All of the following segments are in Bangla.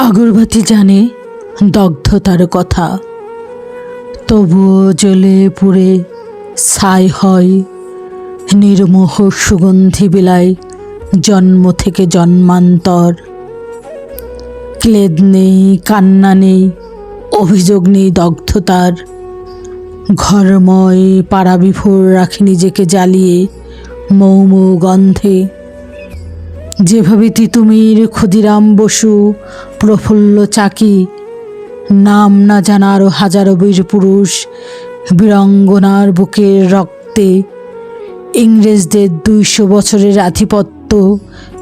আগরবাতি জানে দগ্ধতার কথা, তবুও জ্বলে পুড়ে ছাই হয়। নির্মোহ সুগন্ধি বিলায় জন্ম থেকে জন্মান্তর। ক্লেদ নেই, কান্না নেই, অভিযোগ নেই দগ্ধতার। ঘরময় পাড়াবিফোর রাখি নিজেকে জ্বালিয়ে মৌ গন্ধে। যেভাবে তিতুমির, ক্ষুদিরাম বসু, প্রফুল্ল চাকি, নাম না জানা আরো হাজারো বীর পুরুষ বীরাঙ্গনার বুকের রক্তে ইংরেজদের ২০০ বছরের আধিপত্য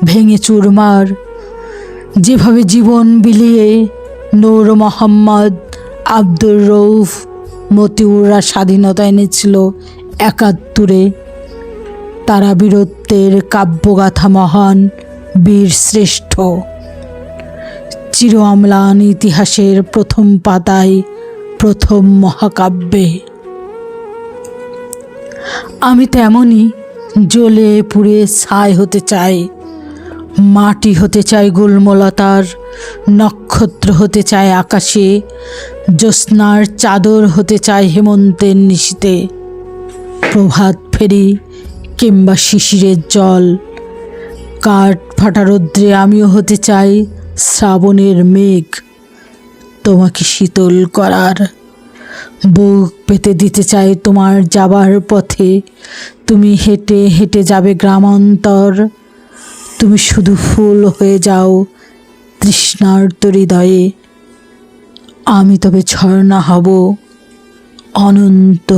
ভেঙে চুরমার। যেভাবে জীবন বিলিয়ে নূর মোহাম্মদ, আব্দুর রউফ, মতিউররা স্বাধীনতা এনেছিল ৭১-এ। তারা বীরত্বের কাব্যগাথা মহান, বীর শ্রেষ্ঠ। চির অম্লান ইতিহাসের প্রথম পাতায়, প্রথম মহাকাব্যে। আমি তেমনই জ্বলে পুড়ে ছাই হতে চাই। মাটি হতে চাই গুল্মলতার, নক্ষত্র হতে চাই আকাশে, জ্যোৎস্নার চাদর হতে চাই হেমন্তের নিশীতে। প্রভাত ফেরি কিংবা শিশিরের জল, কাঠ ফাটা রৌদ্রে আমিও হতে চাই শ্রাবণের মেঘ। তোমাকে শীতল করার, বুক পেতে দিতে চাই তোমার যাবার পথে। তুমি হেঁটে হেঁটে যাবে গ্রামান্তর, তুমি শুধু ফুল হয়ে যাও তৃষ্ণার্ত হৃদয়ে। আমি তবে ঝর্ণা হব অনন্ত